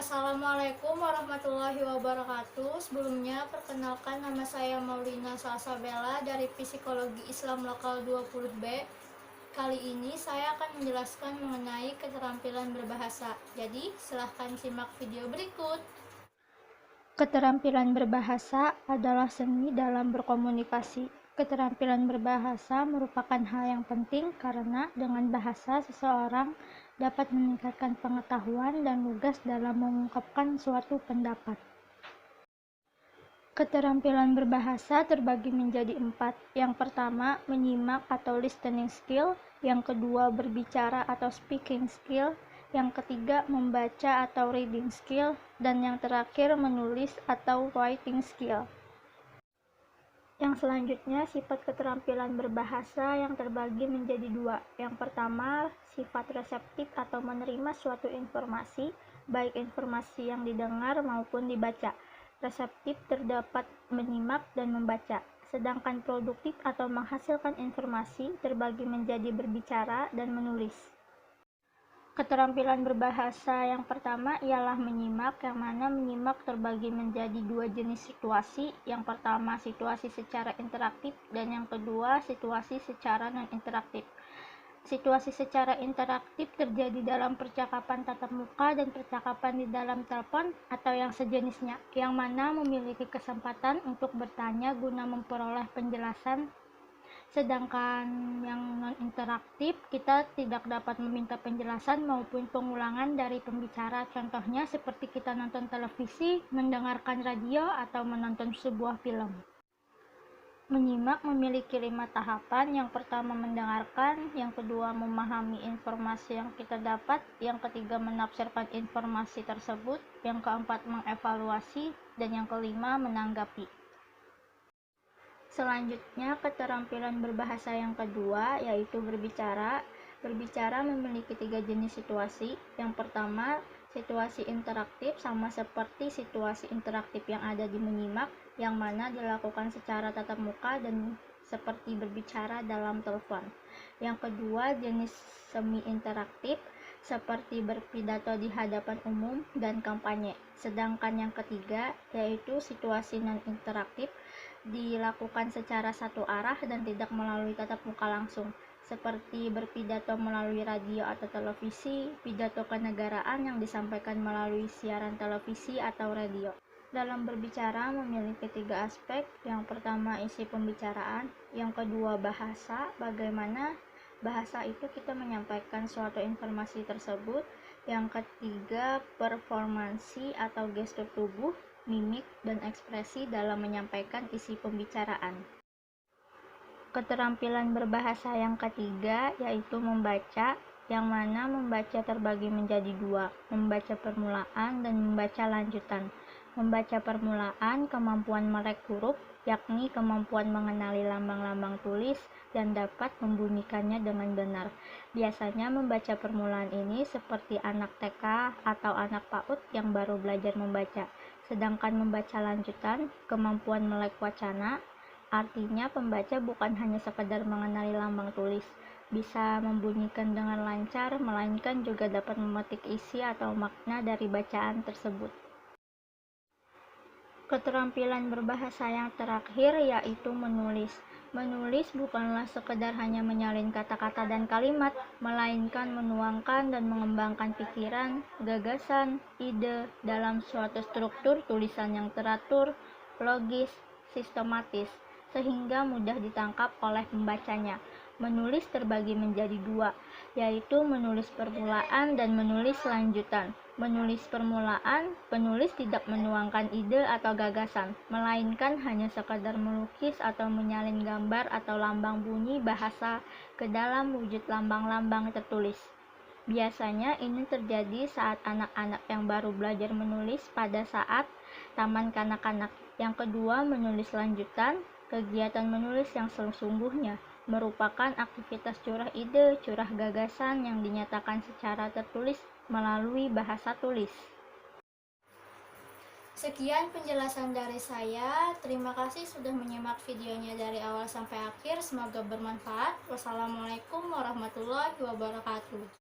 Assalamualaikum warahmatullahi wabarakatuh. Sebelumnya, perkenalkan nama saya Maulina Salsabella dari Psikologi Islam Lokal 20B. Kali ini saya akan menjelaskan mengenai keterampilan berbahasa. Jadi, silahkan simak video berikut. Keterampilan berbahasa adalah seni dalam berkomunikasi. Keterampilan berbahasa merupakan hal yang penting karena dengan bahasa seseorang dapat meningkatkan pengetahuan dan lugas dalam mengungkapkan suatu pendapat. Keterampilan berbahasa terbagi menjadi 4. Yang pertama, menyimak atau listening skill. Yang kedua, berbicara atau speaking skill. Yang ketiga, membaca atau reading skill. Dan yang terakhir, menulis atau writing skill. Yang selanjutnya, sifat keterampilan berbahasa yang terbagi menjadi 2. Yang pertama, sifat reseptif atau menerima suatu informasi, baik informasi yang didengar maupun dibaca. Reseptif terdapat menyimak dan membaca. Sedangkan produktif atau menghasilkan informasi terbagi menjadi berbicara dan menulis. Keterampilan berbahasa yang pertama ialah menyimak, yang mana menyimak terbagi menjadi 2 jenis situasi. Yang pertama, situasi secara interaktif, dan yang kedua, situasi secara non-interaktif. Situasi secara interaktif terjadi dalam percakapan tatap muka dan percakapan di dalam telepon atau yang sejenisnya, yang mana memiliki kesempatan untuk bertanya guna memperoleh penjelasan. Sedangkan yang non-interaktif, kita tidak dapat meminta penjelasan maupun pengulangan dari pembicara. Contohnya seperti kita nonton televisi, mendengarkan radio, atau menonton sebuah film. Menyimak memiliki 5 tahapan. Yang pertama, mendengarkan. Yang kedua, memahami informasi yang kita dapat. Yang ketiga, menafsirkan informasi tersebut. Yang keempat, mengevaluasi. Dan yang kelima, menanggapi. Selanjutnya, keterampilan berbahasa yang kedua yaitu berbicara. Berbicara memiliki 3 jenis situasi. Yang pertama, situasi interaktif, sama seperti situasi interaktif yang ada di menyimak, yang mana dilakukan secara tatap muka dan seperti berbicara dalam telepon. Yang kedua, jenis semi interaktif, seperti berpidato di hadapan umum dan kampanye. Sedangkan yang ketiga, yaitu situasi non-interaktif, dilakukan secara satu arah dan tidak melalui tatap muka langsung, seperti berpidato melalui radio atau televisi, pidato kenegaraan yang disampaikan melalui siaran televisi atau radio. Dalam berbicara memiliki 3 aspek. Yang pertama, isi pembicaraan. Yang kedua, bahasa, bagaimana bahasa itu kita menyampaikan suatu informasi tersebut. Yang ketiga, performansi atau gestur tubuh, mimik, dan ekspresi dalam menyampaikan isi pembicaraan. Keterampilan berbahasa yang ketiga yaitu membaca, yang mana membaca terbagi menjadi 2, membaca permulaan dan membaca lanjutan. Membaca permulaan, kemampuan melek huruf, yakni kemampuan mengenali lambang-lambang tulis dan dapat membunyikannya dengan benar. Biasanya membaca permulaan ini seperti anak TK atau anak PAUD yang baru belajar membaca. Sedangkan membaca lanjutan, kemampuan melek wacana, artinya pembaca bukan hanya sekedar mengenali lambang tulis, bisa membunyikan dengan lancar, melainkan juga dapat memetik isi atau makna dari bacaan tersebut. Keterampilan berbahasa yang terakhir yaitu menulis. Menulis bukanlah sekedar hanya menyalin kata-kata dan kalimat, melainkan menuangkan dan mengembangkan pikiran, gagasan, ide dalam suatu struktur tulisan yang teratur, logis, sistematis, sehingga mudah ditangkap oleh pembacanya. Menulis terbagi menjadi 2, yaitu menulis permulaan dan menulis lanjutan. Menulis permulaan, penulis tidak menuangkan ide atau gagasan, melainkan hanya sekadar melukis atau menyalin gambar atau lambang bunyi bahasa ke dalam wujud lambang-lambang tertulis. Biasanya ini terjadi saat anak-anak yang baru belajar menulis pada saat taman kanak-kanak. Yang kedua, menulis lanjutan. Kegiatan menulis yang sesungguhnya merupakan aktivitas curah ide, curah gagasan yang dinyatakan secara tertulis melalui bahasa tulis. Sekian penjelasan dari saya. Terima kasih sudah menyimak videonya dari awal sampai akhir. Semoga bermanfaat. Wassalamualaikum warahmatullahi wabarakatuh.